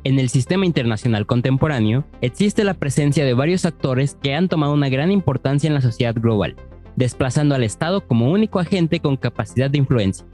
En el sistema internacional contemporáneo, existe la presencia de varios actores que han tomado una gran importancia en la sociedad global, desplazando al Estado como único agente con capacidad de influencia.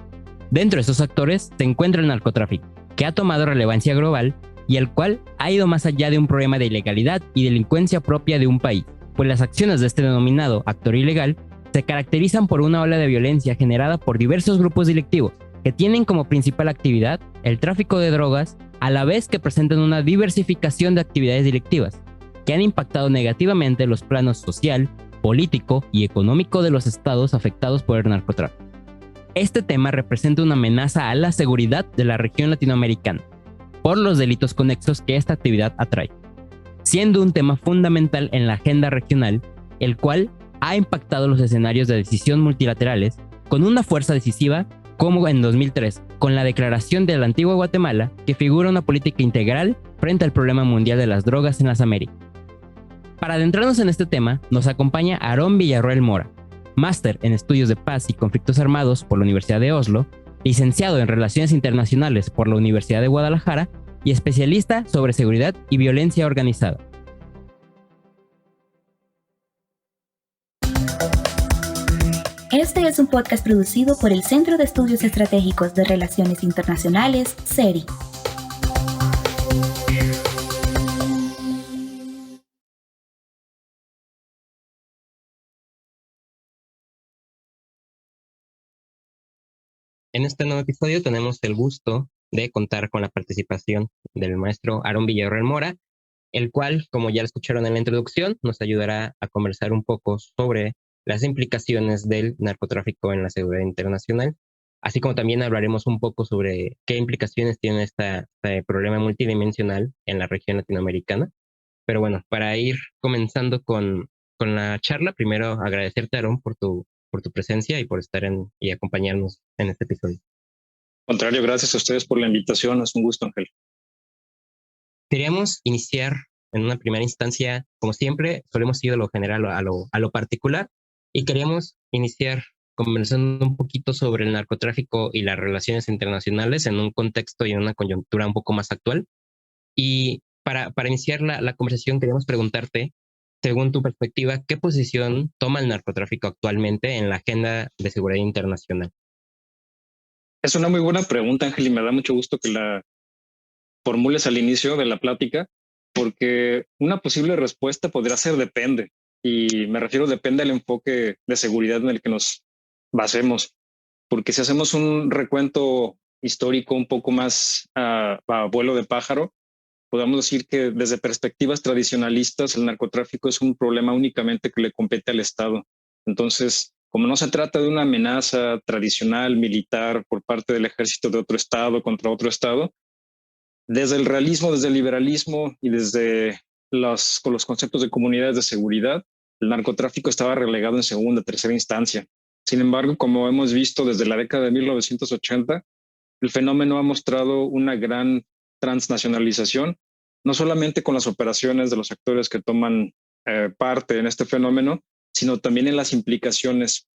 Dentro de estos actores se encuentra el narcotráfico, que ha tomado relevancia global y el cual ha ido más allá de un problema de ilegalidad y delincuencia propia de un país, pues las acciones de este denominado actor ilegal se caracterizan por una ola de violencia generada por diversos grupos delictivos, que tienen como principal actividad el tráfico de drogas, a la vez que presentan una diversificación de actividades delictivas, que han impactado negativamente los planos social, político y económico de los estados afectados por el narcotráfico. Este tema representa una amenaza a la seguridad de la región latinoamericana, por los delitos conexos que esta actividad atrae, siendo un tema fundamental en la agenda regional, el cual ha impactado los escenarios de decisión multilaterales con una fuerza decisiva como en 2003, con la declaración de la antigua Guatemala, que figura una política integral frente al problema mundial de las drogas en las Américas. Para adentrarnos en este tema, nos acompaña Aarón Villarroel Mora, máster en Estudios de Paz y Conflictos Armados por la Universidad de Oslo, licenciado en Relaciones Internacionales por la Universidad de Guadalajara y especialista sobre seguridad y violencia organizada. Este es un podcast producido por el Centro de Estudios Estratégicos de Relaciones Internacionales, CERI. En este nuevo episodio tenemos el gusto de contar con la participación del maestro Aarón Villarroel Mora, el cual, como ya lo escucharon en la introducción, nos ayudará a conversar un poco sobre las implicaciones del narcotráfico en la seguridad internacional, así como también hablaremos un poco sobre qué implicaciones tiene este problema multidimensional en la región latinoamericana. Pero bueno, para ir comenzando con la charla, primero agradecerte, Aarón, por tu presencia y por estar y acompañarnos en este episodio. Contrario, gracias a ustedes por la invitación. Es un gusto, Ángel. Queríamos iniciar en una primera instancia, como siempre, solemos ir de lo general a lo particular, y queríamos iniciar conversando un poquito sobre el narcotráfico y las relaciones internacionales en un contexto y en una coyuntura un poco más actual. Y para iniciar la conversación, queríamos preguntarte, según tu perspectiva, ¿qué posición toma el narcotráfico actualmente en la agenda de seguridad internacional? Es una muy buena pregunta, Ángel, y me da mucho gusto que la formules al inicio de la plática, porque una posible respuesta podría ser depende. Y me refiero depende del enfoque de seguridad en el que nos basemos. Porque si hacemos un recuento histórico un poco más a vuelo de pájaro, podemos decir que desde perspectivas tradicionalistas el narcotráfico es un problema únicamente que le compete al Estado. Entonces, como no se trata de una amenaza tradicional militar por parte del ejército de otro Estado contra otro Estado, desde el realismo, desde el liberalismo y desde con los conceptos de comunidades de seguridad, el narcotráfico estaba relegado en segunda, tercera instancia. Sin embargo, como hemos visto desde la década de 1980, el fenómeno ha mostrado una gran transnacionalización, no solamente con las operaciones de los actores que toman parte en este fenómeno, sino también en las implicaciones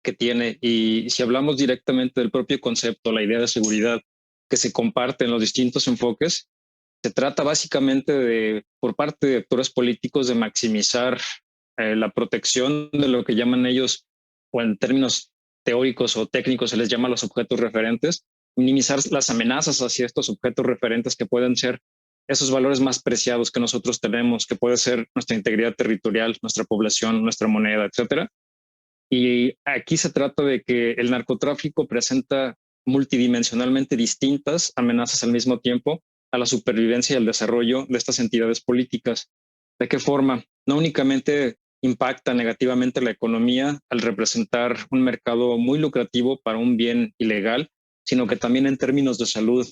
que tiene. Y si hablamos directamente del propio concepto, la idea de seguridad que se comparte en los distintos enfoques, se trata básicamente de, por parte de actores políticos, de maximizar la protección de lo que llaman ellos, o en términos teóricos o técnicos se les llama los objetos referentes, minimizar las amenazas hacia estos objetos referentes que pueden ser esos valores más preciados que nosotros tenemos, que puede ser nuestra integridad territorial, nuestra población, nuestra moneda, etcétera. Y aquí se trata de que el narcotráfico presenta multidimensionalmente distintas amenazas al mismo tiempo a la supervivencia y al desarrollo de estas entidades políticas. ¿De qué forma? No únicamente impacta negativamente la economía al representar un mercado muy lucrativo para un bien ilegal, sino que también en términos de salud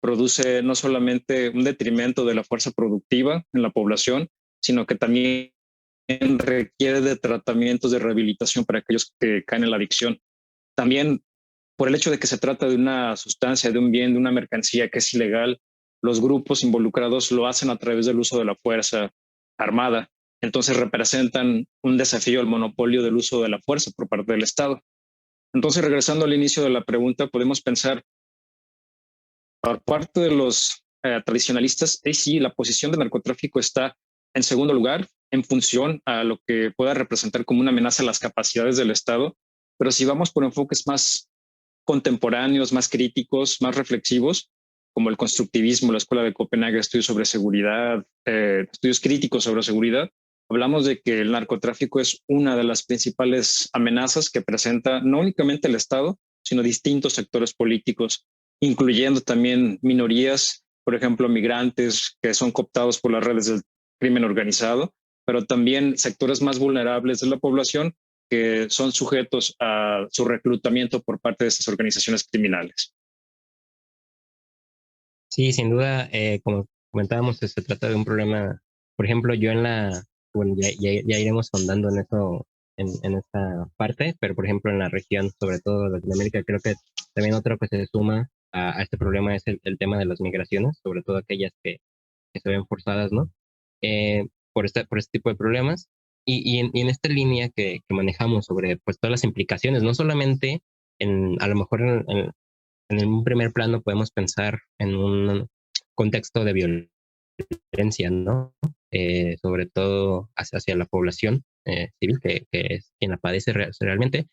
produce no solamente un detrimento de la fuerza productiva en la población, sino que también requiere de tratamientos de rehabilitación para aquellos que caen en la adicción. También por el hecho de que se trata de una sustancia, de un bien, de una mercancía que es ilegal, los grupos involucrados lo hacen a través del uso de la fuerza armada. Entonces representan un desafío al monopolio del uso de la fuerza por parte del Estado. Entonces, regresando al inicio de la pregunta, podemos pensar, por parte de los tradicionalistas, sí, la posición de narcotráfico está en segundo lugar en función a lo que pueda representar como una amenaza a las capacidades del Estado. Pero si vamos por enfoques más contemporáneos, más críticos, más reflexivos, como el constructivismo, la Escuela de Copenhague, estudios sobre seguridad, estudios críticos sobre seguridad, hablamos de que el narcotráfico es una de las principales amenazas que presenta no únicamente el Estado, sino distintos sectores políticos, incluyendo también minorías, por ejemplo, migrantes que son cooptados por las redes del crimen organizado, pero también sectores más vulnerables de la población que son sujetos a su reclutamiento por parte de estas organizaciones criminales. Sí, sin duda, como comentábamos, se trata de un problema, por ejemplo, bueno, ya iremos ahondando en eso, en esta parte, pero por ejemplo en la región, sobre todo Latinoamérica, creo que también otro que se suma a este problema es el tema de las migraciones, sobre todo aquellas que se ven forzadas, ¿no? Por este tipo de problemas. Y en esta línea que manejamos sobre pues todas las implicaciones, no solamente a lo mejor en un primer plano podemos pensar en un contexto de violencia, ¿no? Sobre todo hacia la población civil, que es quien la padece realmente.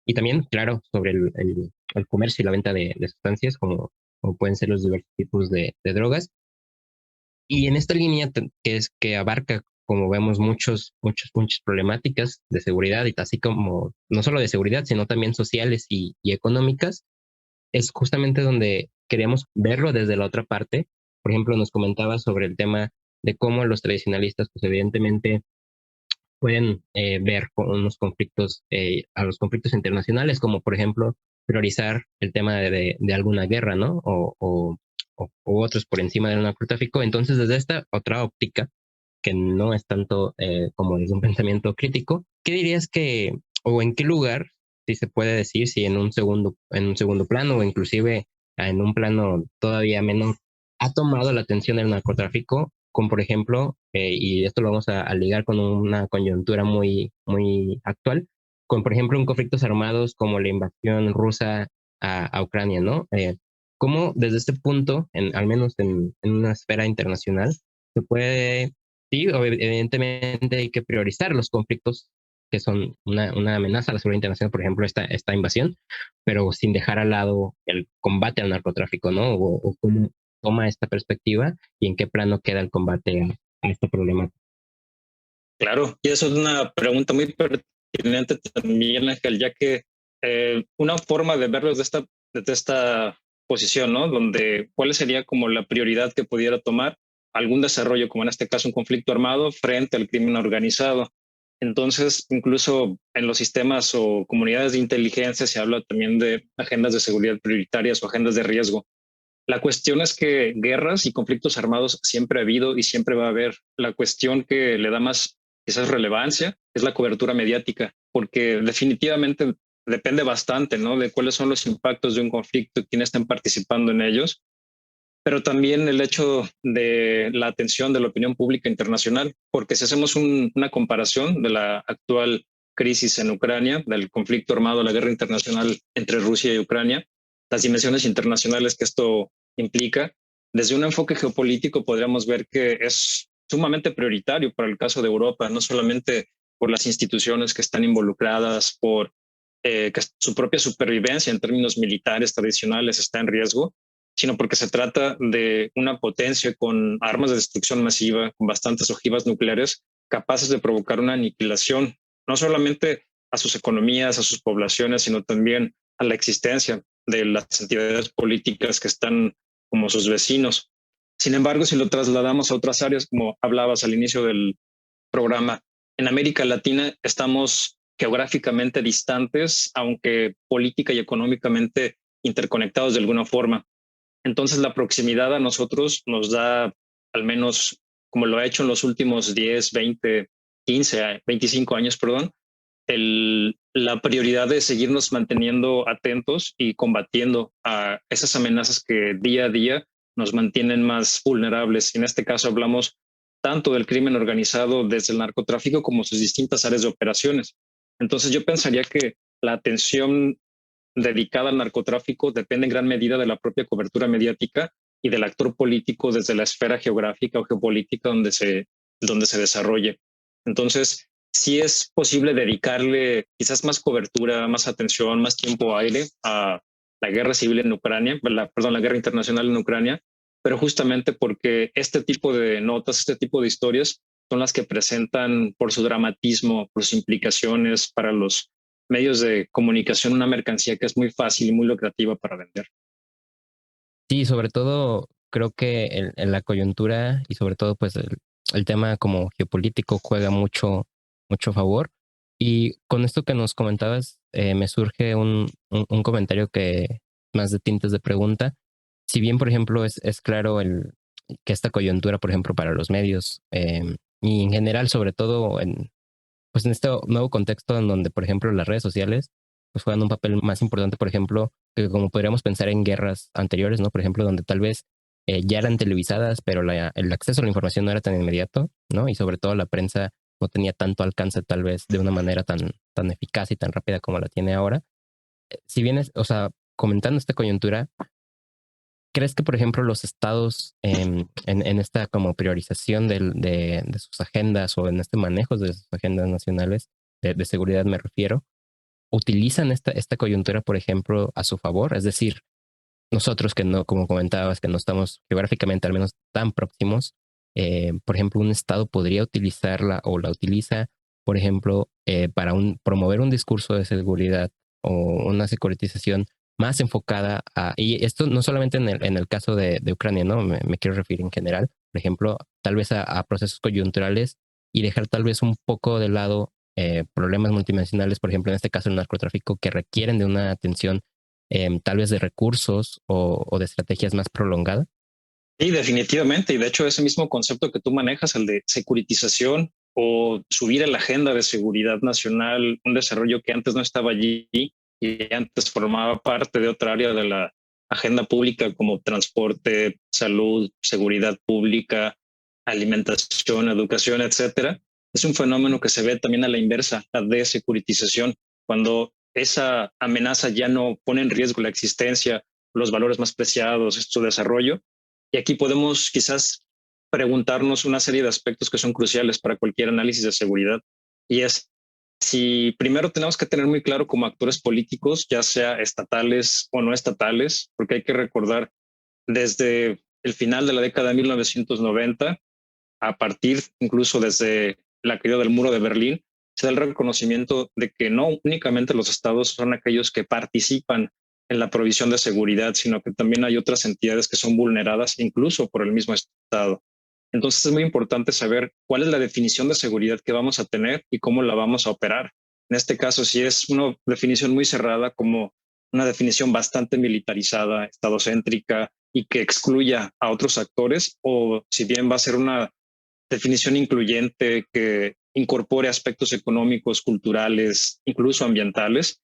Y también, claro, sobre el comercio y la venta de sustancias, como pueden ser los diversos tipos de drogas. Y en esta línea que abarca, como vemos, muchas problemáticas de seguridad, y así como no solo de seguridad, sino también sociales y económicas, es justamente donde queremos verlo desde la otra parte. Por ejemplo, nos comentaba sobre el tema de cómo los tradicionalistas, pues evidentemente pueden ver con unos conflictos, a los conflictos internacionales, como por ejemplo priorizar el tema de alguna guerra, ¿no? O otros por encima del narcotráfico. Entonces, desde esta otra óptica, que no es tanto como desde un pensamiento crítico, ¿qué dirías o en qué lugar, si se puede decir, si en un segundo plano o inclusive en un plano todavía menor, ha tomado la atención del narcotráfico, con por ejemplo, y esto lo vamos a ligar con una coyuntura muy actual, con por ejemplo un conflictos armados como la invasión rusa a Ucrania, ¿no? ¿Cómo desde este punto, al menos en una esfera internacional, se puede, sí, evidentemente hay que priorizar los conflictos que son una amenaza a la seguridad internacional, por ejemplo, esta invasión, pero sin dejar al lado el combate al narcotráfico, ¿no? O cómo toma esta perspectiva y en qué plano queda el combate a este problema. Claro, y eso es una pregunta muy pertinente también, Ángel, ya que una forma de verlo desde esta posición, ¿no? Donde cuál sería como la prioridad que pudiera tomar algún desarrollo, como en este caso un conflicto armado, frente al crimen organizado. Entonces, incluso en los sistemas o comunidades de inteligencia se habla también de agendas de seguridad prioritarias o agendas de riesgo. La cuestión es que guerras y conflictos armados siempre ha habido y siempre va a haber. La cuestión que le da más quizás relevancia es la cobertura mediática, porque definitivamente depende bastante, ¿no? De cuáles son los impactos de un conflicto y quiénes están participando en ellos, pero también el hecho de la atención de la opinión pública internacional, porque si hacemos una comparación de la actual crisis en Ucrania, del conflicto armado, la guerra internacional entre Rusia y Ucrania, las dimensiones internacionales que esto implica, desde un enfoque geopolítico podríamos ver que es sumamente prioritario para el caso de Europa, no solamente por las instituciones que están involucradas, por que su propia supervivencia en términos militares tradicionales está en riesgo, sino porque se trata de una potencia con armas de destrucción masiva, con bastantes ojivas nucleares, capaces de provocar una aniquilación, no solamente a sus economías, a sus poblaciones, sino también a la existencia de las entidades políticas que están como sus vecinos. Sin embargo, si lo trasladamos a otras áreas, como hablabas al inicio del programa, en América Latina estamos geográficamente distantes, aunque política y económicamente interconectados de alguna forma. Entonces la proximidad a nosotros nos da, al menos como lo ha hecho en los últimos 10, 20, 15, 25 años, perdón, la prioridad de seguirnos manteniendo atentos y combatiendo a esas amenazas que día a día nos mantienen más vulnerables. En este caso hablamos tanto del crimen organizado desde el narcotráfico como sus distintas áreas de operaciones. Entonces yo pensaría que la atención dedicada al narcotráfico depende en gran medida de la propia cobertura mediática, y del actor político desde la esfera geográfica o geopolítica donde se desarrolle. Entonces, sí es posible dedicarle quizás más cobertura, más atención, más tiempo aire a la guerra civil en Ucrania, la guerra internacional en Ucrania, pero justamente porque este tipo de notas, este tipo de historias son las que presentan por su dramatismo, por sus implicaciones para los medios de comunicación, una mercancía que es muy fácil y muy lucrativa para vender. Sí, sobre todo creo que en la coyuntura y sobre todo pues el tema como geopolítico juega mucho favor. Y con esto que nos comentabas, me surge un comentario que más de tintes de pregunta. Si bien, por ejemplo, es claro que esta coyuntura, por ejemplo, para los medios y en general, sobre todo pues en este nuevo contexto en donde, por ejemplo, las redes sociales pues juegan un papel más importante, por ejemplo, que como podríamos pensar en guerras anteriores, ¿no? Por ejemplo, donde tal vez ya eran televisadas, pero el acceso a la información no era tan inmediato, ¿no? Y sobre todo la prensa no tenía tanto alcance tal vez de una manera tan eficaz y tan rápida como la tiene ahora. Si bien o sea, comentando esta coyuntura, ¿crees que, por ejemplo, los estados en esta como priorización de sus agendas o en este manejo de sus agendas nacionales de seguridad me refiero, utilizan esta coyuntura, por ejemplo, a su favor? Es decir, nosotros que no, como comentabas, que no estamos geográficamente al menos tan próximos, por ejemplo, un estado podría utilizarla o la utiliza, por ejemplo, para promover un discurso de seguridad o una securitización más enfocada y esto no solamente en el caso de Ucrania, ¿no? Me quiero referir en general, por ejemplo, tal vez a procesos coyunturales y dejar tal vez un poco de lado problemas multinacionales, por ejemplo, en este caso el narcotráfico, que requieren de una atención tal vez de recursos o de estrategias más prolongadas. Sí, definitivamente. Y de hecho, ese mismo concepto que tú manejas, el de securitización o subir a la agenda de seguridad nacional, un desarrollo que antes no estaba allí y antes formaba parte de otra área de la agenda pública como transporte, salud, seguridad pública, alimentación, educación, etcétera. Es un fenómeno que se ve también a la inversa, la desecuritización, cuando esa amenaza ya no pone en riesgo la existencia, los valores más preciados, su desarrollo. Y aquí podemos quizás preguntarnos una serie de aspectos que son cruciales para cualquier análisis de seguridad. Y es si primero tenemos que tener muy claro como actores políticos, ya sea estatales o no estatales, porque hay que recordar desde el final de la década de 1990, a partir incluso desde la caída del muro de Berlín, se da el reconocimiento de que no únicamente los estados son aquellos que participan en la provisión de seguridad, sino que también hay otras entidades que son vulneradas incluso por el mismo estado. Entonces es muy importante saber cuál es la definición de seguridad que vamos a tener y cómo la vamos a operar. En este caso, si es una definición muy cerrada, como una definición bastante militarizada, estadocéntrica y que excluya a otros actores, o si bien va a ser una definición incluyente que incorpore aspectos económicos, culturales, incluso ambientales,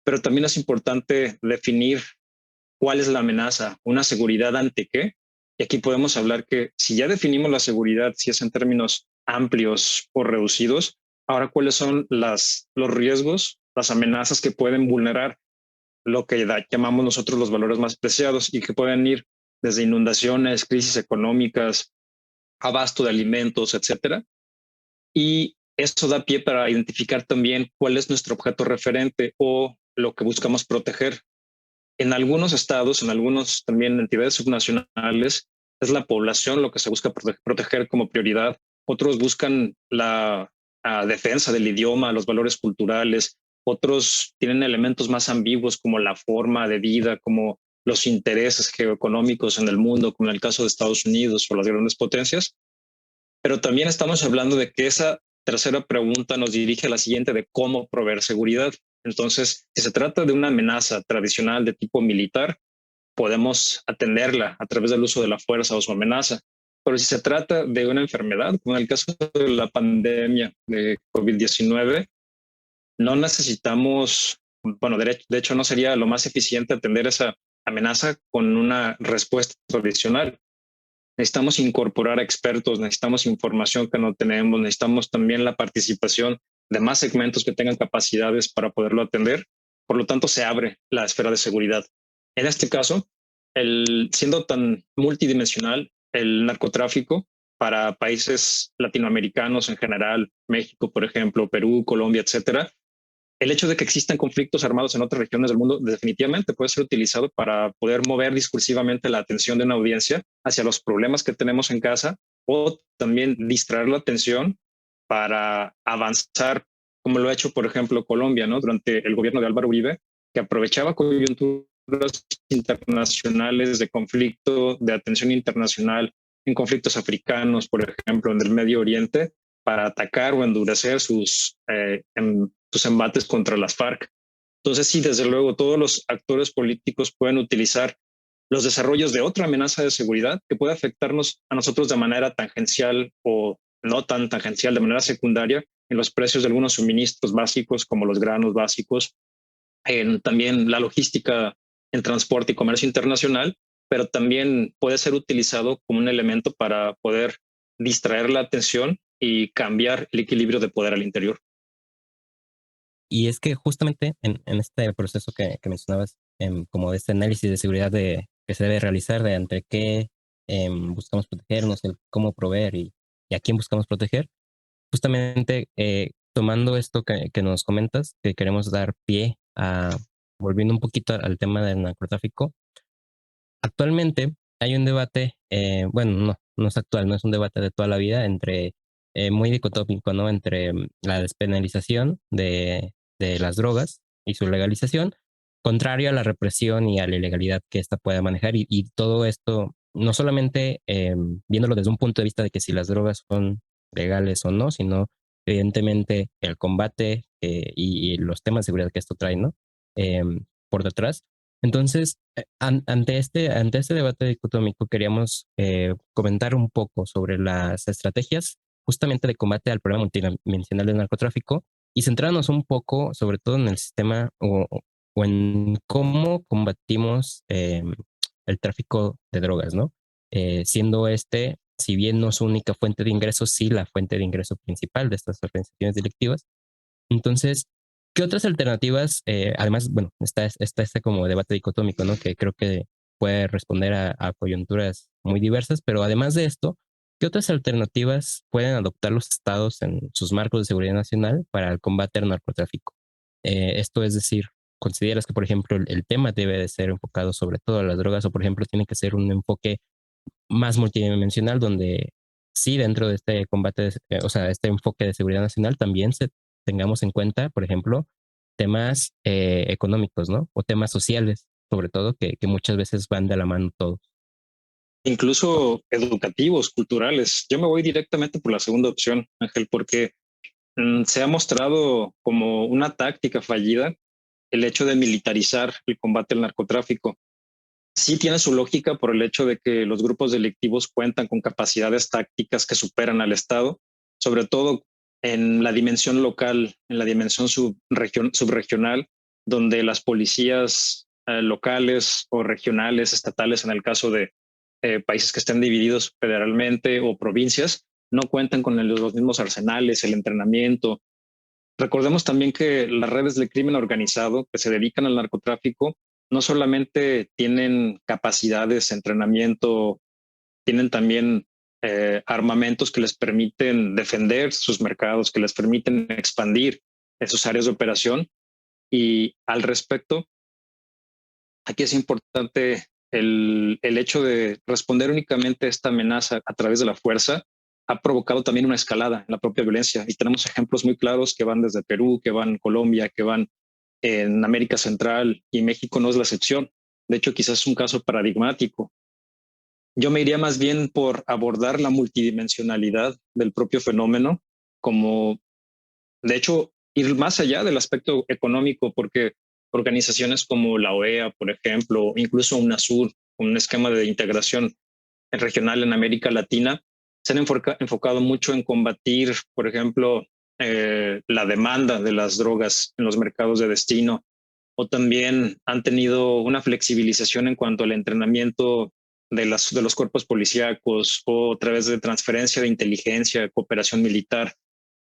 pero también es importante definir cuál es la amenaza, una seguridad ante qué. Y aquí podemos hablar que si ya definimos la seguridad, si es en términos amplios o reducidos, ahora cuáles son los riesgos, las amenazas que pueden vulnerar lo que llamamos nosotros los valores más preciados y que pueden ir desde inundaciones, crisis económicas, abasto de alimentos, etcétera. Y eso da pie para identificar también cuál es nuestro objeto referente o lo que buscamos proteger. En algunos estados, en algunos también entidades subnacionales, es la población lo que se busca proteger como prioridad. Otros buscan la defensa del idioma, los valores culturales. Otros tienen elementos más ambiguos como la forma de vida, como los intereses geoeconómicos en el mundo, como en el caso de Estados Unidos o las grandes potencias. Pero también estamos hablando de que esa tercera pregunta nos dirige a la siguiente de cómo proveer seguridad. Entonces, si se trata de una amenaza tradicional de tipo militar, podemos atenderla a través del uso de la fuerza o su amenaza. Pero si se trata de una enfermedad, como en el caso de la pandemia de COVID-19, no necesitamos, bueno, de hecho no sería lo más eficiente atender esa amenaza con una respuesta tradicional. Necesitamos incorporar a expertos, necesitamos información que no tenemos, necesitamos también la participación de más segmentos que tengan capacidades para poderlo atender. Por lo tanto, se abre la esfera de seguridad. En este caso, siendo tan multidimensional el narcotráfico para países latinoamericanos en general, México, por ejemplo, Perú, Colombia, etcétera, el hecho de que existan conflictos armados en otras regiones del mundo definitivamente puede ser utilizado para poder mover discursivamente la atención de una audiencia hacia los problemas que tenemos en casa o también distraer la atención para avanzar, como lo ha hecho, por ejemplo, Colombia, ¿no? Durante el gobierno de Álvaro Uribe, que aprovechaba coyunturas internacionales de conflicto, de atención internacional en conflictos africanos, por ejemplo, en el Medio Oriente, para atacar o endurecer sus embates contra las FARC. Entonces, sí, desde luego, todos los actores políticos pueden utilizar los desarrollos de otra amenaza de seguridad que puede afectarnos a nosotros de manera tangencial o no tan tangencial, de manera secundaria, en los precios de algunos suministros básicos como los granos básicos, en también la logística en transporte y comercio internacional, pero también puede ser utilizado como un elemento para poder distraer la atención y cambiar el equilibrio de poder al interior. Y es que justamente en este proceso que mencionabas, como de este análisis de seguridad que se debe realizar de entre qué buscamos protegernos, el cómo proveer y a quién buscamos proteger, justamente tomando esto que nos comentas, que queremos dar pie a, volviendo un poquito al tema del narcotráfico, actualmente hay un debate, bueno, no es actual, no es un debate de toda la vida, entre muy dicotómico, ¿no? Entre la despenalización de las drogas y su legalización, contrario a la represión y a la ilegalidad que ésta puede manejar. Y todo esto, no solamente viéndolo desde un punto de vista de que si las drogas son legales o no, sino evidentemente el combate y los temas de seguridad que esto trae, ¿no? Por detrás. Entonces, ante este debate dicotómico, queríamos comentar un poco sobre las estrategias justamente de combate al problema multidimensional del narcotráfico y centrarnos un poco, sobre todo en el sistema o en cómo combatimos el tráfico de drogas, ¿no? Siendo este, si bien no su única fuente de ingresos, sí la fuente de ingreso principal de estas organizaciones delictivas. Entonces, ¿qué otras alternativas? Además, bueno, está este como debate dicotómico, ¿no? Que creo que puede responder a coyunturas muy diversas, pero además de esto, ¿qué otras alternativas pueden adoptar los estados en sus marcos de seguridad nacional para el combate al narcotráfico? Esto es decir, ¿consideras que, por ejemplo, el tema debe de ser enfocado sobre todo a las drogas o, por ejemplo, tiene que ser un enfoque más multidimensional donde sí dentro de este combate, o sea, este enfoque de seguridad nacional también tengamos en cuenta, por ejemplo, temas económicos, ¿no? O temas sociales, sobre todo, que muchas veces van de la mano todos. Incluso educativos, culturales. Yo me voy directamente por la segunda opción, Ángel, porque se ha mostrado como una táctica fallida el hecho de militarizar el combate al narcotráfico. Sí tiene su lógica por el hecho de que los grupos delictivos cuentan con capacidades tácticas que superan al Estado, sobre todo en la dimensión local, en la dimensión subregional, donde las policías locales o regionales, estatales, en el caso de países que estén divididos federalmente o provincias, no cuentan con los mismos arsenales, el entrenamiento. Recordemos también que las redes del crimen organizado que se dedican al narcotráfico no solamente tienen capacidades, entrenamiento, tienen también armamentos que les permiten defender sus mercados, que les permiten expandir sus áreas de operación. Y al respecto, aquí es importante el hecho de responder únicamente a esta amenaza a través de la fuerza ha provocado también una escalada en la propia violencia. Y tenemos ejemplos muy claros que van desde Perú, que van Colombia, que van en América Central, y México no es la excepción. De hecho, quizás es un caso paradigmático. Yo me iría más bien por abordar la multidimensionalidad del propio fenómeno, como, de hecho, ir más allá del aspecto económico, porque organizaciones como la OEA, por ejemplo, incluso UNASUR, un esquema de integración regional en América Latina, se han enfocado mucho en combatir, por ejemplo, la demanda de las drogas en los mercados de destino, o también han tenido una flexibilización en cuanto al entrenamiento de los cuerpos policíacos o a través de transferencia de inteligencia, cooperación militar.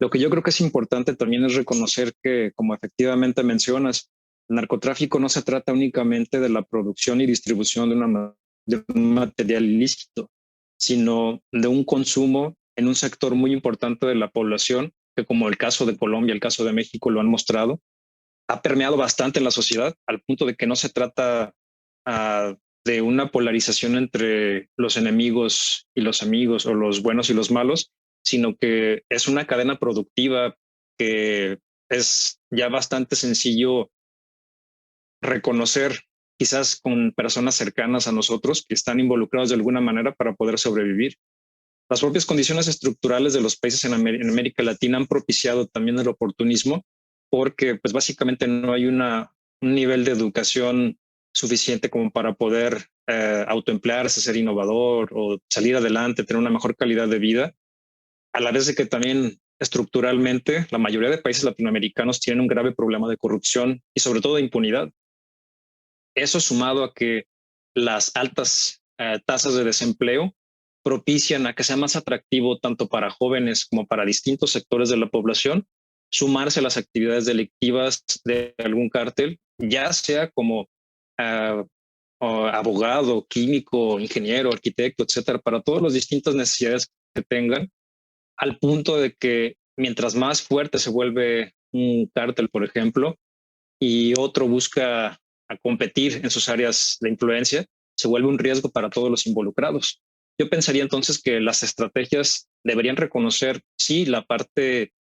Lo que yo creo que es importante también es reconocer que, como efectivamente mencionas, El narcotráfico no se trata únicamente de la producción y distribución de un material ilícito, sino de un consumo en un sector muy importante de la población, que como el caso de Colombia, el caso de México lo han mostrado, ha permeado bastante en la sociedad, al punto de que no se trata de una polarización entre los enemigos y los amigos o los buenos y los malos, sino que es una cadena productiva que es ya bastante sencillo reconocer, quizás con personas cercanas a nosotros que están involucrados de alguna manera para poder sobrevivir. Las propias condiciones estructurales de los países en América Latina han propiciado también el oportunismo, porque pues básicamente no hay un nivel de educación suficiente como para poder autoemplearse, ser innovador o salir adelante, tener una mejor calidad de vida, a la vez de que también estructuralmente la mayoría de países latinoamericanos tienen un grave problema de corrupción y sobre todo de impunidad. Eso sumado a que las altas tasas de desempleo propician a que sea más atractivo tanto para jóvenes como para distintos sectores de la población sumarse a las actividades delictivas de algún cártel, ya sea como abogado, químico, ingeniero, arquitecto, etcétera, para todas las distintas necesidades que tengan, al punto de que mientras más fuerte se vuelve un cártel, por ejemplo, y otro busca a competir en sus áreas de influencia, se vuelve un riesgo para todos los involucrados. Yo pensaría entonces que las estrategias deberían reconocer, sí, la parte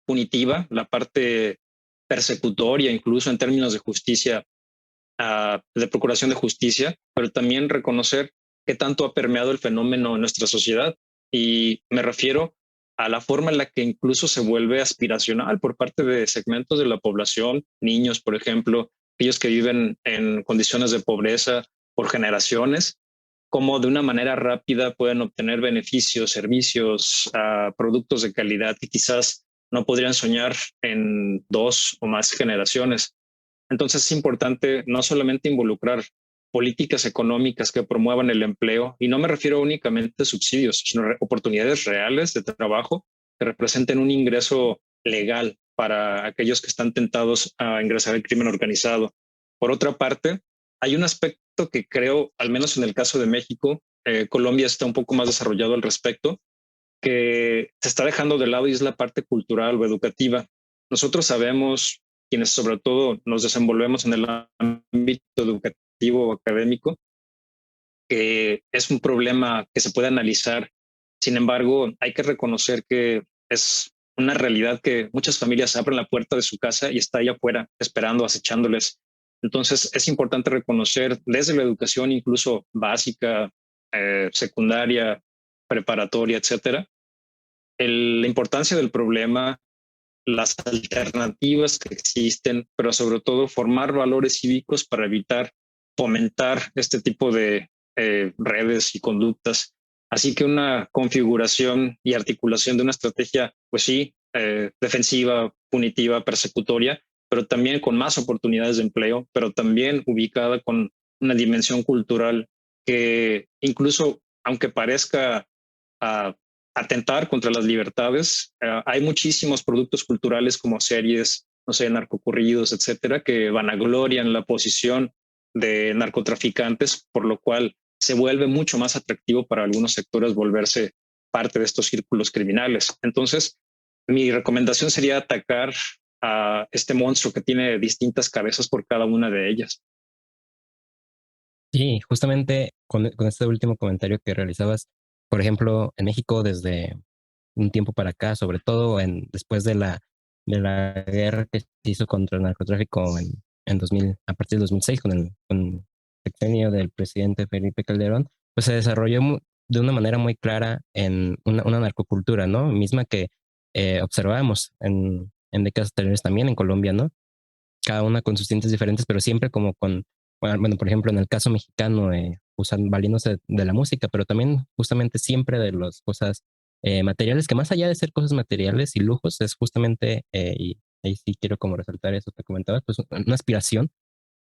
punitiva, la parte persecutoria, incluso en términos de justicia, de procuración de justicia, pero también reconocer qué tanto ha permeado el fenómeno en nuestra sociedad. Y me refiero a la forma en la que incluso se vuelve aspiracional por parte de segmentos de la población, niños, por ejemplo, aquellos que viven en condiciones de pobreza por generaciones, cómo de una manera rápida pueden obtener beneficios, servicios, productos de calidad que quizás no podrían soñar en 2 o más generaciones. Entonces es importante no solamente involucrar políticas económicas que promuevan el empleo, y no me refiero únicamente a subsidios, sino oportunidades reales de trabajo que representen un ingreso legal para aquellos que están tentados a ingresar al crimen organizado. Por otra parte, hay un aspecto que creo, al menos en el caso de México, Colombia está un poco más desarrollado al respecto, que se está dejando de lado, y es la parte cultural o educativa. Nosotros sabemos, quienes sobre todo nos desenvolvemos en el ámbito educativo o académico, que es un problema que se puede analizar. Sin embargo, hay que reconocer que es una realidad que muchas familias abren la puerta de su casa y está allá afuera esperando, acechándoles. Entonces, es importante reconocer desde la educación, incluso básica, secundaria, preparatoria, etcétera, la importancia del problema, las alternativas que existen, pero sobre todo formar valores cívicos para evitar fomentar este tipo de redes y conductas. Así que una configuración y articulación de una estrategia, pues sí, defensiva, punitiva, persecutoria, pero también con más oportunidades de empleo, pero también ubicada con una dimensión cultural que incluso, aunque parezca uh, atentar contra las libertades, hay muchísimos productos culturales como series, no sé, narcocurridos, etcétera, que vanaglorian la posición de narcotraficantes, por lo cual se vuelve mucho más atractivo para algunos sectores volverse parte de estos círculos criminales. Entonces, mi recomendación sería atacar a este monstruo que tiene distintas cabezas por cada una de ellas. Sí, justamente con este último comentario que realizabas, por ejemplo, en México desde un tiempo para acá, sobre todo después de la guerra que se hizo contra el narcotráfico en 2000, a partir de 2006 con el sexenio del presidente Felipe Calderón, pues se desarrolló de una manera muy clara en una narcocultura, ¿no? Misma que observábamos en décadas anteriores también en Colombia, ¿no? Cada una con sus tintes diferentes, pero siempre como con, bueno, por ejemplo, en el caso mexicano, valiéndose de la música, pero también justamente siempre de las cosas materiales, que más allá de ser cosas materiales y lujos, es justamente, y ahí sí quiero como resaltar eso que comentabas, pues una aspiración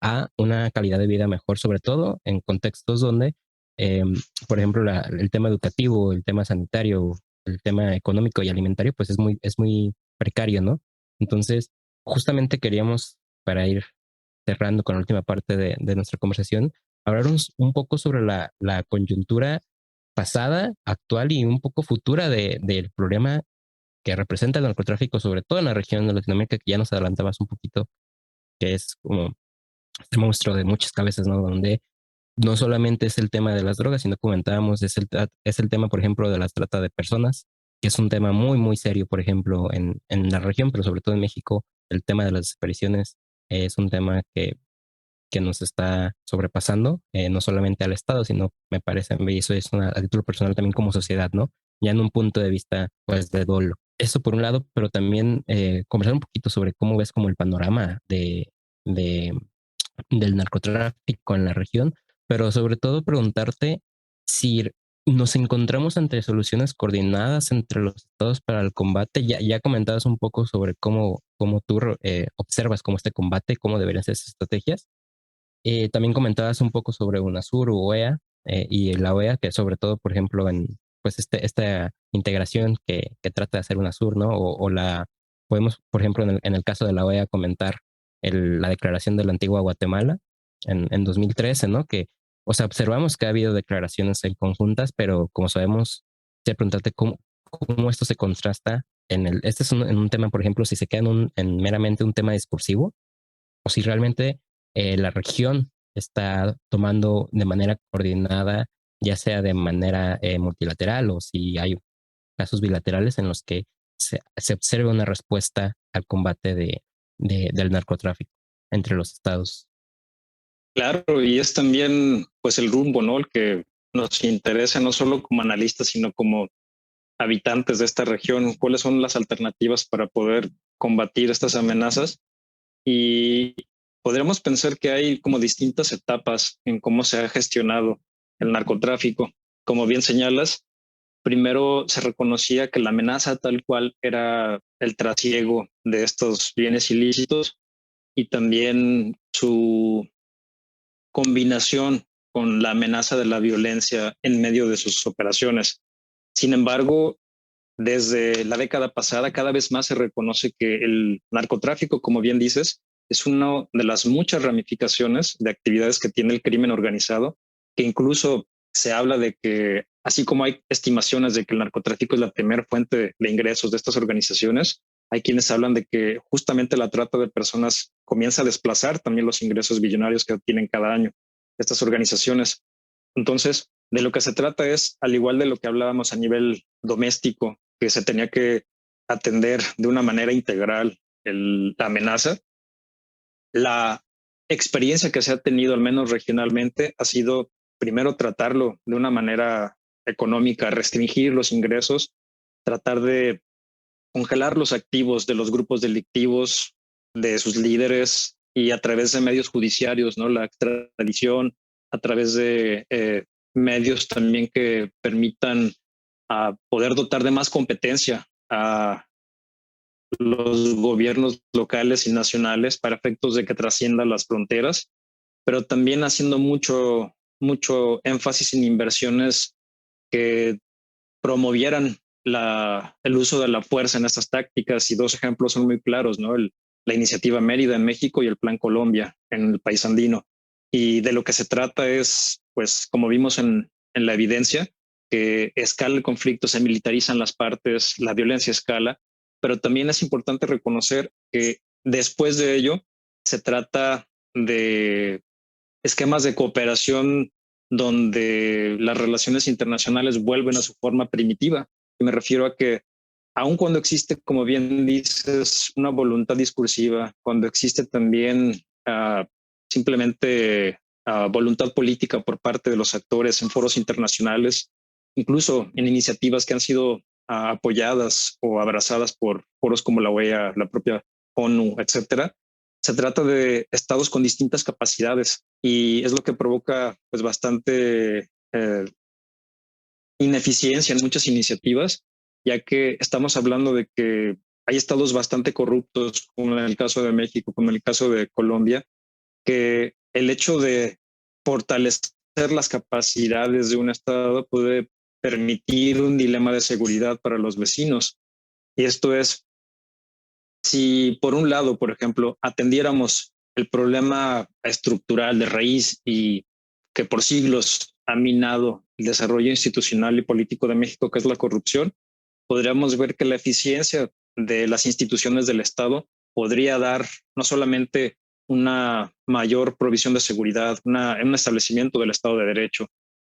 a una calidad de vida mejor, sobre todo en contextos donde, eh, por ejemplo, el tema educativo, el tema sanitario, el tema económico y alimentario, pues es muy precario, ¿no? Entonces, justamente queríamos, para ir cerrando con la última parte de nuestra conversación, hablar un poco sobre la coyuntura pasada, actual y un poco futura del problema que representa el narcotráfico, sobre todo en la región de Latinoamérica, que ya nos adelantabas un poquito, que es como este monstruo de muchas cabezas, ¿no? Donde no solamente es el tema de las drogas, sino comentábamos, es el tema, por ejemplo, de la trata de personas, que es un tema muy, muy serio, por ejemplo, en la región, pero sobre todo en México, el tema de las desapariciones es un tema que nos está sobrepasando, no solamente al Estado, sino me parece, y eso es a título personal también como sociedad, ¿no? Ya en un punto de vista, pues, de dolo. Eso por un lado, pero también conversar un poquito sobre cómo ves como el panorama de, del narcotráfico en la región, pero sobre todo preguntarte si nos encontramos entre soluciones coordinadas entre los estados para el combate. Ya comentabas un poco sobre cómo tú observas cómo este combate, cómo deberían ser esas estrategias. También comentabas un poco sobre UNASUR, OEA y la OEA, que sobre todo, por ejemplo, en pues esta integración que trata de hacer UNASUR, ¿no? Podemos, por ejemplo, en el caso de la OEA, comentar la declaración de la antigua Guatemala en 2013, ¿no? Que, o sea, observamos que ha habido declaraciones en conjuntas, pero como sabemos, te preguntarte cómo esto se contrasta este es en un tema, por ejemplo, si se queda en meramente un tema discursivo, o si realmente la región está tomando de manera coordinada, ya sea de manera multilateral o si hay casos bilaterales en los que se observe una respuesta al combate del narcotráfico entre los estados. Claro, y es también pues el rumbo, ¿no? El que nos interesa no solo como analistas, sino como habitantes de esta región, cuáles son las alternativas para poder combatir estas amenazas. Y podríamos pensar que hay como distintas etapas en cómo se ha gestionado el narcotráfico. Como bien señalas, primero se reconocía que la amenaza tal cual era el trasiego de estos bienes ilícitos y también su combinación con la amenaza de la violencia en medio de sus operaciones. Sin embargo, desde la década pasada, cada vez más se reconoce que el narcotráfico, como bien dices, es una de las muchas ramificaciones de actividades que tiene el crimen organizado, que incluso se habla de que, así como hay estimaciones de que el narcotráfico es la primera fuente de ingresos de estas organizaciones, hay quienes hablan de que justamente la trata de personas comienza a desplazar también los ingresos billonarios que obtienen cada año estas organizaciones. Entonces, de lo que se trata es, al igual de lo que hablábamos a nivel doméstico, que se tenía que atender de una manera integral la amenaza, la experiencia que se ha tenido, al menos regionalmente, ha sido primero tratarlo de una manera económica, restringir los ingresos, tratar de congelar los activos de los grupos delictivos, de sus líderes y a través de medios judiciarios, ¿no? La extradición, a través de medios también que permitan poder dotar de más competencia a los gobiernos locales y nacionales para efectos de que trasciendan las fronteras, pero también haciendo mucho énfasis en inversiones que promovieran el uso de la fuerza en estas tácticas. Y dos ejemplos son muy claros, ¿no? La iniciativa Mérida en México y el Plan Colombia en el país andino. Y de lo que se trata es, pues, como vimos en la evidencia, que escala el conflicto, se militarizan las partes, la violencia escala, pero también es importante reconocer que después de ello se trata de esquemas de cooperación donde las relaciones internacionales vuelven a su forma primitiva. Y me refiero a que aun cuando existe, como bien dices, una voluntad discursiva, cuando existe también simplemente voluntad política por parte de los actores en foros internacionales, incluso en iniciativas que han sido apoyadas o abrazadas por foros como la OEA, la propia ONU, etcétera, se trata de estados con distintas capacidades y es lo que provoca pues bastante ineficiencia en muchas iniciativas, ya que estamos hablando de que hay estados bastante corruptos, como en el caso de México, como en el caso de Colombia, que el hecho de fortalecer las capacidades de un estado puede permitir un dilema de seguridad para los vecinos. Y esto es, si por un lado, por ejemplo, atendiéramos el problema estructural de raíz y que por siglos ha minado el desarrollo institucional y político de México, que es la corrupción, podríamos ver que la eficiencia de las instituciones del Estado podría dar no solamente una mayor provisión de seguridad, un establecimiento del Estado de Derecho.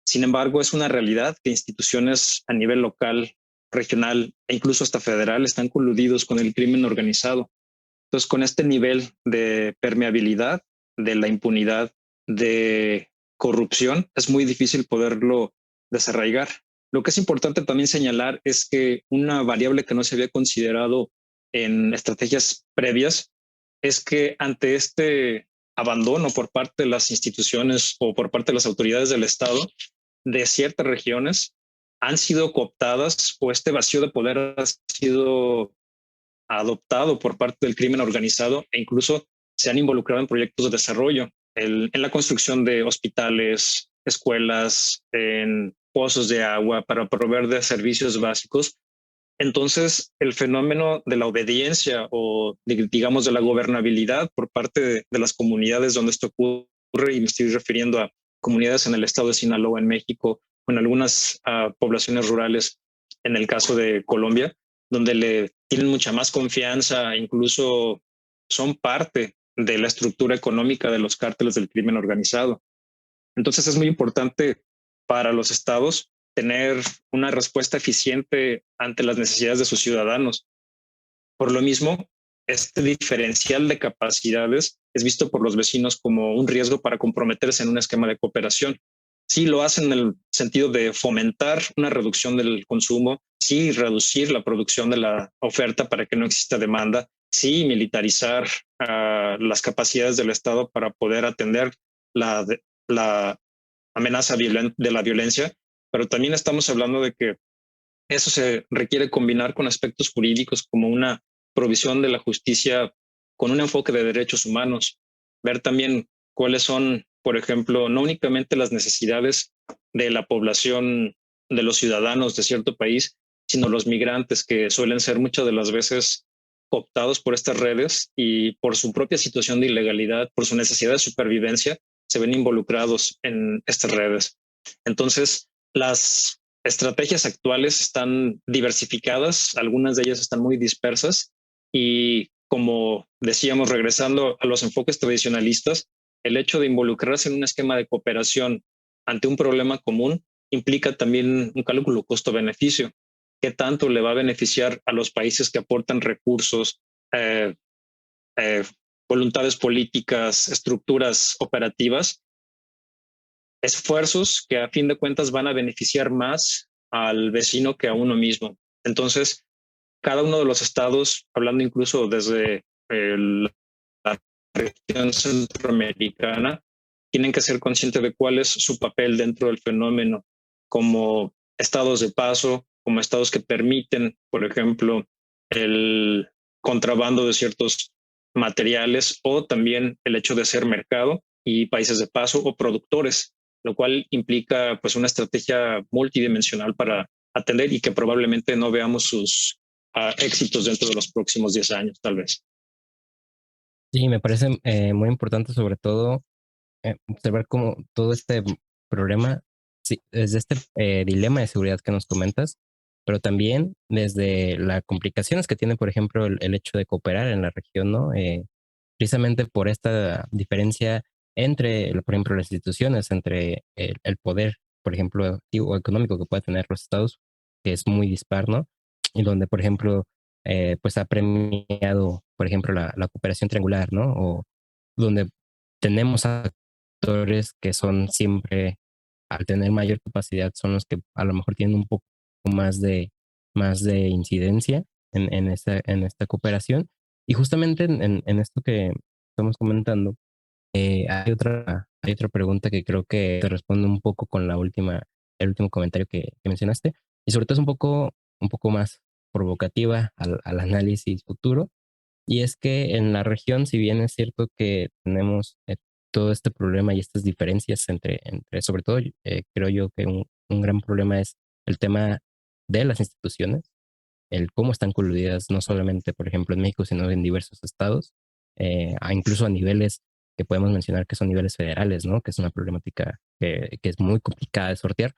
Sin embargo, es una realidad que instituciones a nivel local, regional e incluso hasta federal están coludidos con el crimen organizado. Entonces, con este nivel de permeabilidad, de la impunidad, de corrupción, es muy difícil poderlo desarraigar. Lo que es importante también señalar es que una variable que no se había considerado en estrategias previas es que ante este abandono por parte de las instituciones o por parte de las autoridades del Estado de ciertas regiones han sido cooptadas o este vacío de poder ha sido adoptado por parte del crimen organizado e incluso se han involucrado en proyectos de desarrollo, en la construcción de hospitales, escuelas, en pozos de agua para proveer de servicios básicos. Entonces, el fenómeno de la obediencia o, digamos, de la gobernabilidad por parte de las comunidades donde esto ocurre, y me estoy refiriendo a comunidades en el estado de Sinaloa, en México, o en algunas poblaciones rurales, en el caso de Colombia, donde le tienen mucha más confianza, incluso son parte de la estructura económica de los cárteles del crimen organizado. Entonces es muy importante para los estados tener una respuesta eficiente ante las necesidades de sus ciudadanos. Por lo mismo, este diferencial de capacidades es visto por los vecinos como un riesgo para comprometerse en un esquema de cooperación. Sí lo hacen en el sentido de fomentar una reducción del consumo, sí reducir la producción de la oferta para que no exista demanda, sí militarizar las capacidades del Estado para poder atender la amenaza de la violencia, pero también estamos hablando de que eso se requiere combinar con aspectos jurídicos como una provisión de la justicia con un enfoque de derechos humanos, ver también cuáles son, por ejemplo, no únicamente las necesidades de la población, de los ciudadanos de cierto país, sino los migrantes que suelen ser muchas de las veces cooptados por estas redes y por su propia situación de ilegalidad, por su necesidad de supervivencia, se ven involucrados en estas redes. Entonces, las estrategias actuales están diversificadas, algunas de ellas están muy dispersas y como decíamos, regresando a los enfoques tradicionalistas, el hecho de involucrarse en un esquema de cooperación ante un problema común implica también un cálculo costo-beneficio. ¿Qué tanto le va a beneficiar a los países que aportan recursos, eh, eh, voluntades políticas, estructuras operativas, esfuerzos que a fin de cuentas van a beneficiar más al vecino que a uno mismo? Entonces, cada uno de los estados, hablando incluso desde la región centroamericana, tienen que ser conscientes de cuál es su papel dentro del fenómeno, como estados de paso, como estados que permiten, por ejemplo, el contrabando de ciertos materiales o también el hecho de ser mercado y países de paso o productores, lo cual implica pues una estrategia multidimensional para atender y que probablemente no veamos sus éxitos dentro de los próximos 10 años, tal vez. Sí, me parece muy importante sobre todo observar cómo todo este problema, sí, desde este dilema de seguridad que nos comentas, pero también desde las complicaciones que tiene, por ejemplo, el hecho de cooperar en la región, ¿no? Precisamente por esta diferencia entre, por ejemplo, las instituciones, entre el poder, por ejemplo, o económico que pueda tener los estados, que es muy dispar, ¿no? Y donde, por ejemplo, pues ha premiado, por ejemplo, la cooperación triangular, ¿no? O donde tenemos actores que son siempre, al tener mayor capacidad, son los que a lo mejor tienen un poco más de incidencia en esta cooperación. Y justamente en esto que estamos comentando, hay otra pregunta que creo que te responde un poco con el último comentario que mencionaste, y sobre todo es un poco más provocativa al análisis futuro. Y es que en la región, si bien es cierto que tenemos todo este problema y estas diferencias sobre todo, creo yo que un gran problema es el tema de las instituciones, el cómo están coludidas, no solamente, por ejemplo, en México, sino en diversos estados, incluso a niveles que podemos mencionar que son niveles federales, ¿no? Que es una problemática que es muy complicada de sortear.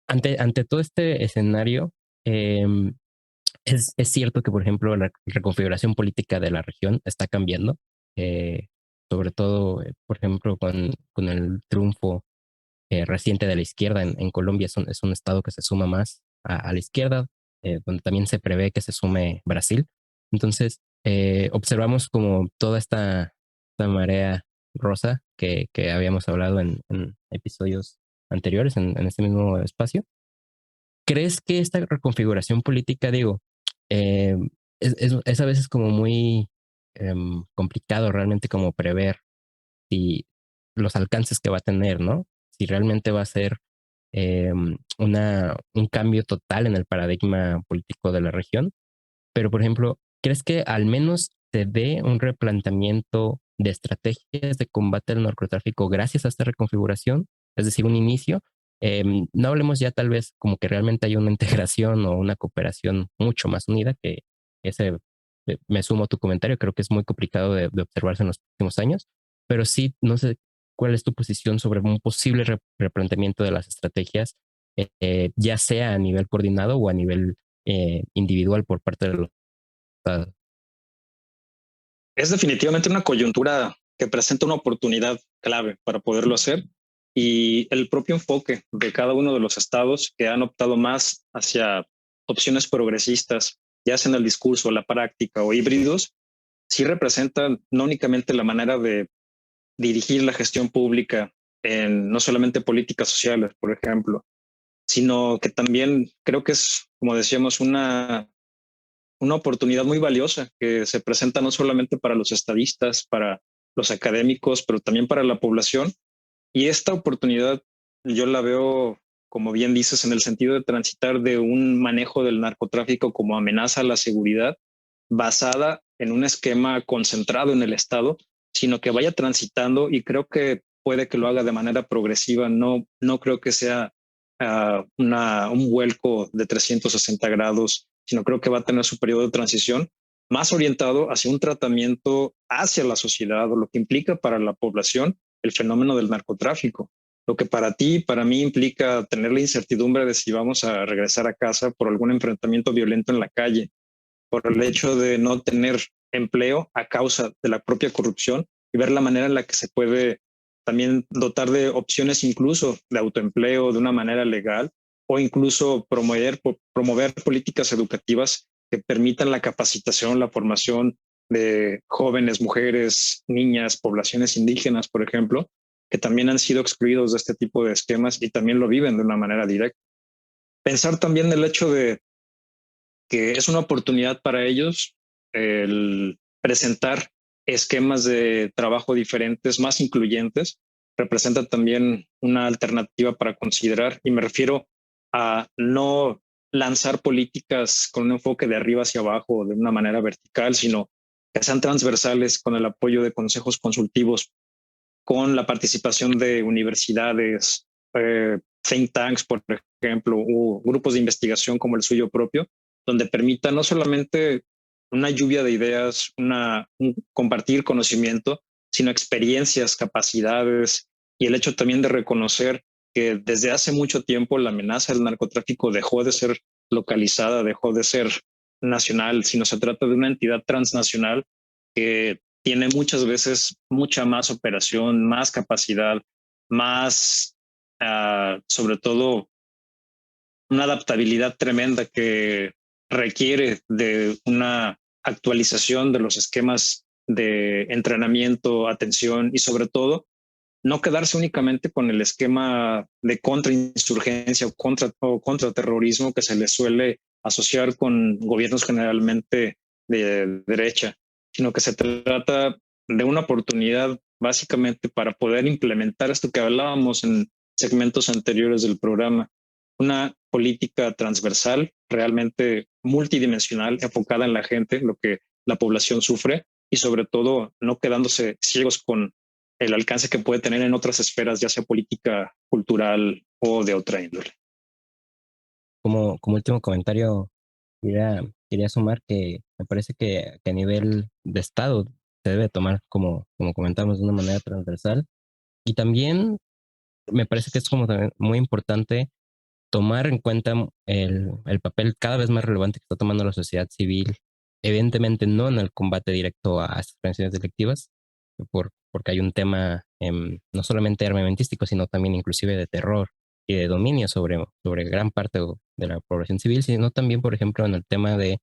Ante todo este escenario, em, es cierto que, por ejemplo, la reconfiguración política de la región está cambiando, eh, sobre todo, por ejemplo, con el triunfo reciente de la izquierda en Colombia. Es un estado que se suma más a la izquierda, donde también se prevé que se sume Brasil. Entonces, observamos como toda esta marea rosa que habíamos hablado en episodios anteriores en este mismo espacio. ¿Crees que esta reconfiguración política, digo, eh, es a veces como muy complicado realmente como prever si los alcances que va a tener, ¿no? Si realmente va a ser un cambio total en el paradigma político de la región. Pero, por ejemplo, ¿crees que al menos se dé un replanteamiento de estrategias de combate al narcotráfico gracias a esta reconfiguración? Es decir, un inicio. No hablemos ya tal vez como que realmente hay una integración o una cooperación mucho más unida, que ese, me sumo a tu comentario, creo que es muy complicado de observarse en los últimos años, pero sí, no sé cuál es tu posición sobre un posible replanteamiento de las estrategias, ya sea a nivel coordinado o a nivel individual por parte de los estados. Es definitivamente una coyuntura que presenta una oportunidad clave para poderlo hacer y el propio enfoque de cada uno de los estados que han optado más hacia opciones progresistas, ya sea en el discurso, la práctica o híbridos, sí representan no únicamente la manera de dirigir la gestión pública en no solamente políticas sociales, por ejemplo, sino que también creo que es, como decíamos, una oportunidad muy valiosa que se presenta no solamente para los estadistas, para los académicos, pero también para la población. Y esta oportunidad yo la veo, como bien dices, en el sentido de transitar de un manejo del narcotráfico como amenaza a la seguridad basada en un esquema concentrado en el Estado, sino que vaya transitando y creo que puede que lo haga de manera progresiva. No creo que sea un vuelco de 360 grados, sino creo que va a tener su periodo de transición más orientado hacia un tratamiento hacia la sociedad o lo que implica para la población el fenómeno del narcotráfico. Lo que para ti, para mí implica tener la incertidumbre de si vamos a regresar a casa por algún enfrentamiento violento en la calle, por el hecho de no tener empleo a causa de la propia corrupción y ver la manera en la que se puede también dotar de opciones incluso de autoempleo de una manera legal o incluso promover políticas educativas que permitan la capacitación, la formación de jóvenes, mujeres, niñas, poblaciones indígenas, por ejemplo, que también han sido excluidos de este tipo de esquemas y también lo viven de una manera directa. Pensar también el hecho de que es una oportunidad para ellos el presentar esquemas de trabajo diferentes, más incluyentes, representa también una alternativa para considerar, y me refiero a no lanzar políticas con un enfoque de arriba hacia abajo o de una manera vertical, sino que sean transversales con el apoyo de consejos consultivos, con la participación de universidades, think tanks, por ejemplo, o grupos de investigación como el suyo propio, donde permita no solamente una lluvia de ideas, un compartir conocimiento, sino experiencias, capacidades y el hecho también de reconocer que desde hace mucho tiempo la amenaza del narcotráfico dejó de ser localizada, dejó de ser nacional, sino se trata de una entidad transnacional que tiene muchas veces mucha más operación, más capacidad, más, sobre todo, una adaptabilidad tremenda que requiere de una actualización de los esquemas de entrenamiento, atención y sobre todo no quedarse únicamente con el esquema de contrainsurgencia o contraterrorismo que se le suele asociar con gobiernos generalmente de derecha, sino que se trata de una oportunidad básicamente para poder implementar esto que hablábamos en segmentos anteriores del programa, una política transversal, realmente multidimensional, enfocada en la gente, lo que la población sufre y sobre todo no quedándose ciegos con el alcance que puede tener en otras esferas, ya sea política, cultural o de otra índole. Como último comentario, quería sumar que me parece que a nivel de Estado se debe tomar, como comentamos, de una manera transversal. Y también me parece que es como también muy importante tomar en cuenta el papel cada vez más relevante que está tomando la sociedad civil, evidentemente no en el combate directo a estas organizaciones delictivas, porque hay un tema no solamente armamentístico, sino también inclusive de terror y de dominio sobre gran parte de la población civil, sino también, por ejemplo, en el tema de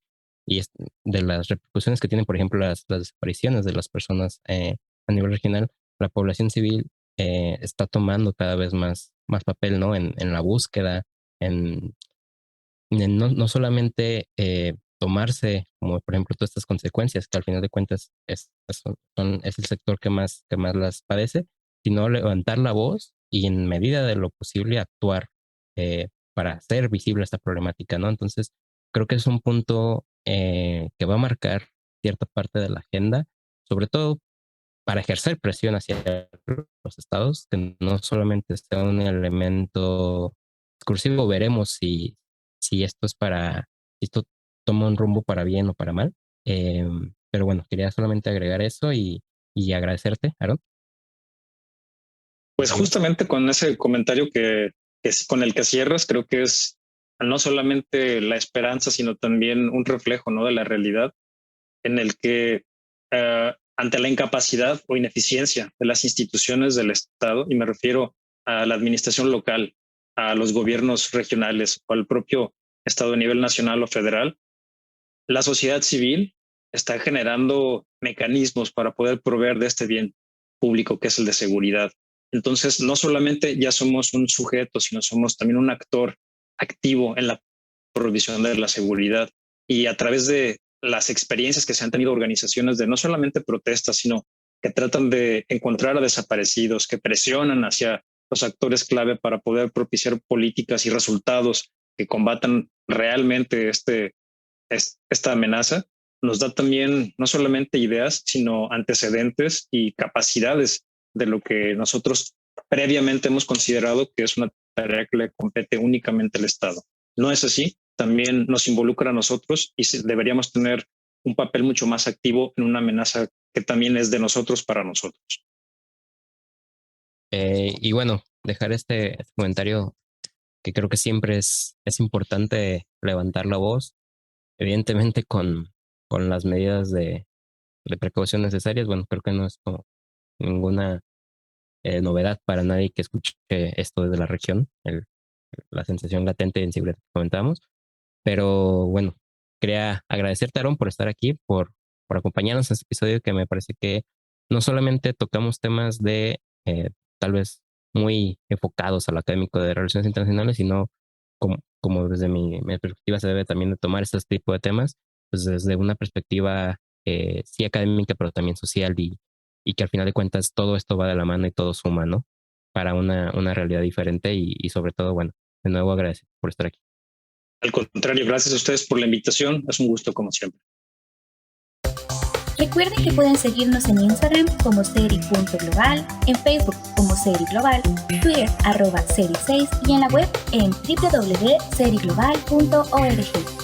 las repercusiones que tienen, por ejemplo, las desapariciones de las personas a nivel regional. La población civil está tomando cada vez más papel, ¿no? En la búsqueda, en no solamente tomarse, como por ejemplo, todas estas consecuencias, que al final de cuentas es el sector que más las padece, sino levantar la voz y en medida de lo posible actuar para hacer visible esta problemática, ¿no? Entonces, creo que es un punto que va a marcar cierta parte de la agenda, sobre todo para ejercer presión hacia los estados, que no solamente sea un elemento exclusivo, veremos si esto toma un rumbo para bien o para mal. Pero bueno, quería solamente agregar eso y agradecerte, Aaron. Pues justamente con ese comentario que es con el que cierras, creo que es no solamente la esperanza, sino también un reflejo, ¿no?, de la realidad en el que ante la incapacidad o ineficiencia de las instituciones del Estado, y me refiero a la administración local, a los gobiernos regionales o al propio Estado a nivel nacional o federal, la sociedad civil está generando mecanismos para poder proveer de este bien público que es el de seguridad. Entonces, no solamente ya somos un sujeto, sino somos también un actor activo en la provisión de la seguridad. Y a través de las experiencias que se han tenido organizaciones de no solamente protestas, sino que tratan de encontrar a desaparecidos, que presionan hacia los actores clave para poder propiciar políticas y resultados que combatan realmente esta amenaza, nos da también no solamente ideas, sino antecedentes y capacidades de lo que nosotros previamente hemos considerado que es una tarea que le compete únicamente al Estado. No es así, también nos involucra a nosotros y deberíamos tener un papel mucho más activo en una amenaza que también es de nosotros para nosotros. Y bueno, dejar este comentario que creo que siempre es importante levantar la voz, evidentemente con las medidas de precaución necesarias. Bueno, creo que no es como ninguna novedad para nadie que escuche esto desde la región, la sensación latente de inseguridad que comentamos. Pero bueno, quería agradecerte, Aaron, por estar aquí, por acompañarnos en este episodio, que me parece que no solamente tocamos temas de tal vez muy enfocados a lo académico de relaciones internacionales, sino como desde mi perspectiva se debe también de tomar este tipo de temas, pues desde una perspectiva sí académica, pero también social y que al final de cuentas todo esto va de la mano y todo suma, ¿no? Para una realidad diferente y sobre todo, bueno, de nuevo agradecido por estar aquí. Al contrario, gracias a ustedes por la invitación. Es un gusto como siempre. Recuerden que pueden seguirnos en Instagram como seri.global, en Facebook como Seri Global, Twitter @seri6 y en la web en www.seriglobal.org.